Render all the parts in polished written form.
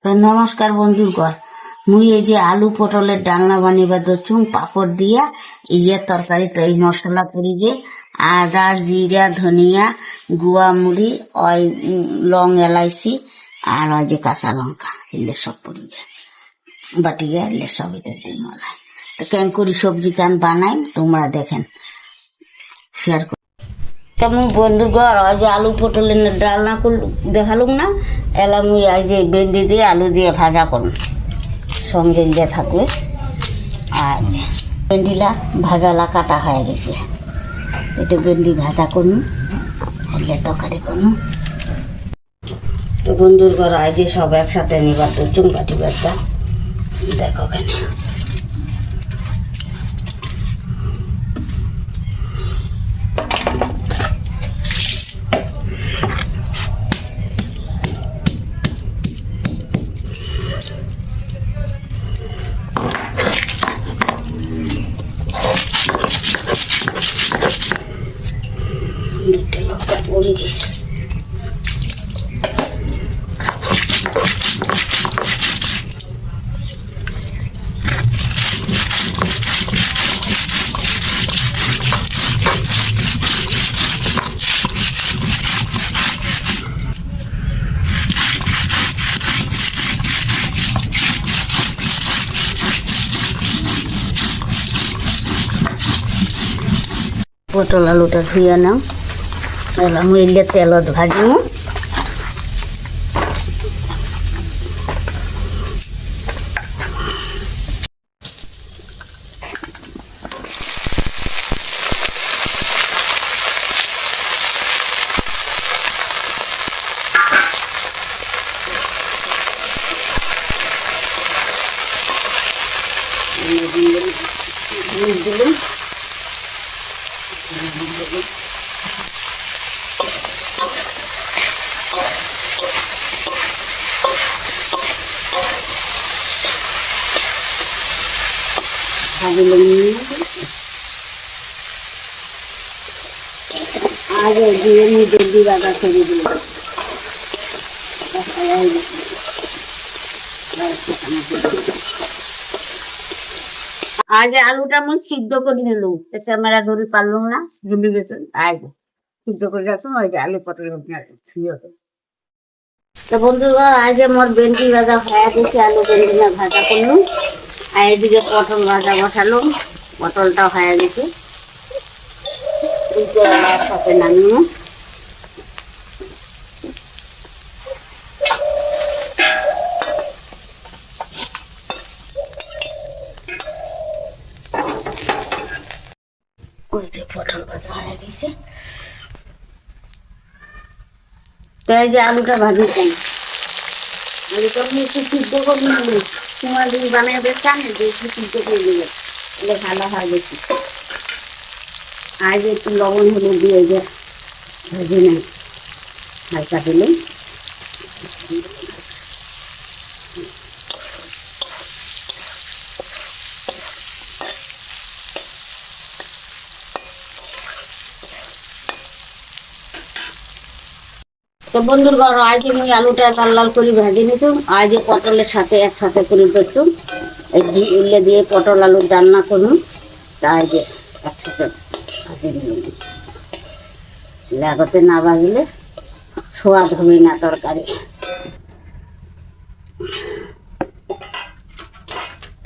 তো নমস্কার বন্ধুগণ, মুই এই যে আলু পটলের ডালনা বানিয়ে দচ্ছুম পাপড় দিয়া ইয়ে তরকারি তো এই মশলা করি যে আদা জিরা ধনিয়া গুয়া মুড়ি ওই লং এলাইচি আর ওই যে কাঁচা লঙ্কা এলে সব পড়িবে বাটিয়ে এলে সব এটা দিই মলাই। তো কেন করি সবজি কান বানাই তোমরা দেখেন শেয়ার করি। তো মুই বন্ধুগণ ওই যে আলু পটলের ডালনা দেখালুম না, এলা মুই এই যে ভেন্ডি দিয়ে আলু দিয়ে ভাজা করুন সঙ্গে দিয়ে থাকবে। আর ভেন্ডিলা ভাজালা কাটা হয়ে গেছে, এটা ভেন্ডি ভাজা করুন এলে তরকারি করুন। তো বন্ধুর ঘর এই যে সব একসাথে নিবার তো চুনকাটি ব্যাগটা দেখো কেন লঙ্কা পড়ে গেছে। পটল আলুটা ধুয়ে নাও, এলাম এলে তেলত ভাজিমু। দিলাম আগে দিয়ে নিজের দিবাটা ছেড়ে দিল। আগে আলুটা আমি সিদ্ধ করে নিল, ক্যামেরা ধরে পারলাম না, জুলি গেছে আগে সিদ্ধ করে যাচ্ছ ওই যে আলু পটল ছিঁড়ে। তো বন্ধুরা আজ আমার ভেন্ডি ভাজা হয়ে গেছে, আলু ভেন্ডি না ভাজা করলাম। আর এদিকে পটল ভাজা বসালাম, পটলটাও হয়ে গেছে সাথে নামিয়ে। ওই যে পটল ভাজা হয়ে গেছে। তো এই যে আলুটা ভাজিয়েছেন, আলুটা আমি একটু সিদ্ধ করে নেব, তোমার দিন বানিয়ে দেখছেন যে একটু সিদ্ধ করে নেবে এলে ভালো হয় বেশি। আর যে একটু লবণ হলুদ দিয়ে যে ভেজে নেন হালকা দিলে। তো বন্ধুর ঘর আজ আমি আলুটা লাল লাল করে ভেজে নিতাম, আজ পটলের সাথে একসাথে করে দেখতাম ইলে দিয়ে পটল আলুর রান্না করুন। তাই যে একসাথে ভাজে নিলাম, লাগতে না ভাজলে স্বাদ হবে না তরকারি।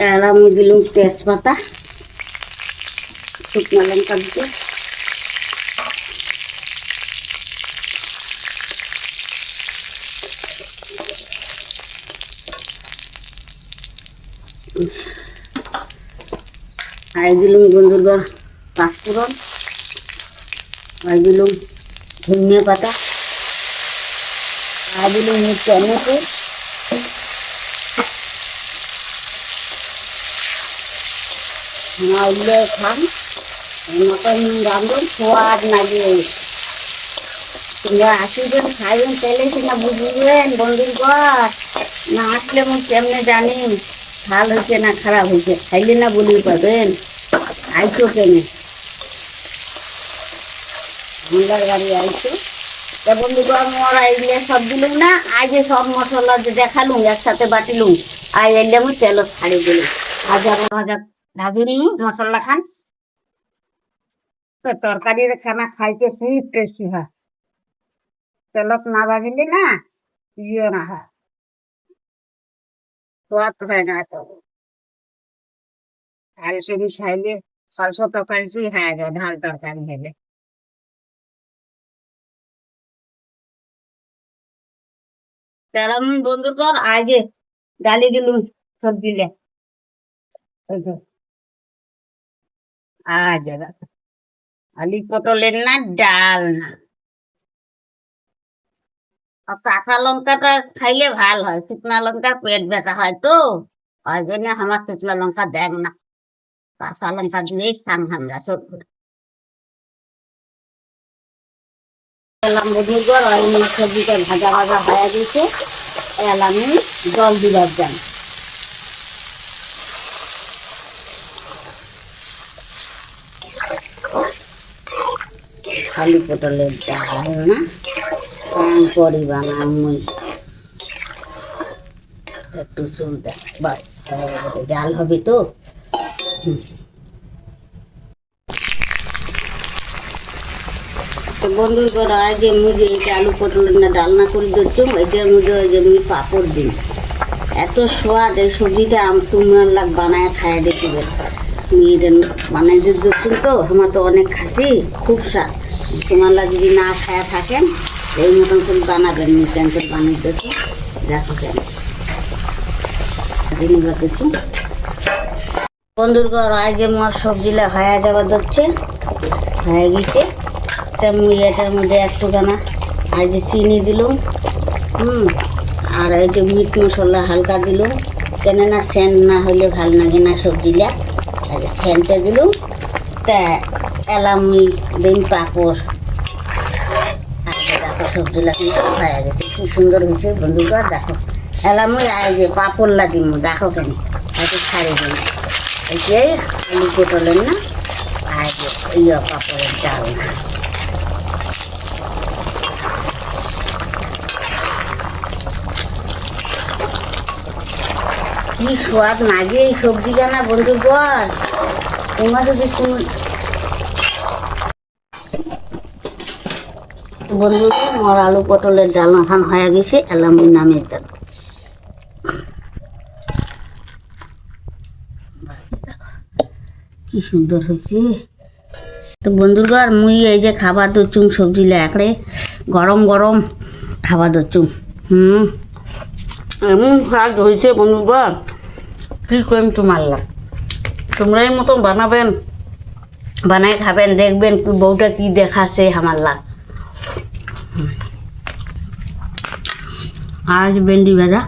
আর আমি দিলাম তেজপাতা, শুকনো লঙ্কা দিতে। আর দিলুম বন্ধুর পাঁচফোড়ন, আর দিলুম ধনিয়া পাতা, আর দিলুম টমেটো, উঠলে খান মটন রান্ধুন স্বাদ লাগে। তোমরা আসিবেন খাইবেন তাহলে কিনা বুঝবেন বন্ধুর ঘর, না আসলে আমি কেমনে জানি ভাল হয়েছে না খারাপ হয়েছে, খাইলে না বলি পাবেন আইসো কেনে আমার বাড়ি আইসো। বন্ধুগণ মোরা এগুলো সব দিলুম না, আগে সব মশলা যে দেখালুম একসাথে বাটিলুম, আর এলে আমি তেল ছাড়ি দিলুম। ভাজা ভাজা ভাজুনি মশলা খান, তো তরকারির খানা খাইতে সেই টেস্টি হয়। তেলত না ভাজিলে না ইয়ে না হয়, সোয়াদ হয় না তো। আর সবই খাইলে সরষে তরকারি সেই খাওয়া যায়, ঢাল তরকারি হলে। তাহলে আমি বন্ধুগণ আগে ডালি দিলুম সবজিলে, ওই তো আজ আলু পটলের না ডাল না। আর কাঁচা লঙ্কাটা খাইলে ভাল হয়, শুকনা লঙ্কা পেট ব্যথা হয় তো, ওই জন্য আমার শুকনা লঙ্কা দেন না, কাঁচা লঙ্কা দিয়েই খাম আমরা সব। এলাম বন্ধুগণ ওই সবজিটা ভাজা ভাজা হয়ে গেছে, এলাম জল দিবার যান। আলু পটলের ডাল না পরি বানাম মুই, একটু চুল দেখ বাস জাল হবে তো। বন্ধুর ঘর আগে মুঝে এই আলু পটলের না ডালনা করে দিচ্ছুম, এটার মধ্যে ওই যে মুই পাপড় দিই। এত স্বাদ এই সবজিটা তোমরা লাগ বানায় খায় দেখিবে, মেয়েদের বানাই দিচ্ছুম তো, আমার তো অনেক খাসি খুব স্বাদ। তোমার যদি না খায়া থাকেন এই মতন করে বানাবেন, মিটান করে বানিয়ে দিচ্ছি দেখো কেন দিচ্ছি। বন্ধুর ঘর আজ যে মোর সবজিলা হয়ে যাবার ধরছে, হয়ে গেছে। তা মুই এটার মধ্যে একটুখানা আজ চিনি দিলুম, আর এই যে মিট মশলা হালকা দিলুম, কেননা সেন্ট না হলে ভাল লাগে না সবজিলা, আগে সেন্টে দিলুম। তা এলাম দিন পাঁপড়, দেখো সবজিলা কিন্তু হয়ে গেছে, কি সুন্দর হয়েছে বন্ধুরা। দেখো এলাম আই যে পাঁপড় লাগিম, দেখো কেন একটু ছাড়ি দিন। এই আলু পটলের না আর যে ইয়ে পাঁপড়ের ডাল না। কি স্বাদ লাগে এই সবজি জানা বন্ধুর ঘর। তোমার যদি কোনো বন্ধু মোর আলু পটলের ডাল খান হয়ে গেছে, এলাম নামের ডাল। কি সুন্দর হয়েছে তো বন্ধুর ঘর। মুই এই যে খাবার দচ্ছুম সবজি একড়ে গরম গরম খাবার দচ্ছুম, এমন স্বাদ হয়েছে বন্ধুর ঘর কি কইম তোমার লাগ। তোমরা এই মতন বানাবেন, বানাই খাবেন, দেখবেন বউটা কি দেখাচ্ছে আমার লাগ। আজ ভেন্ডি ভাজা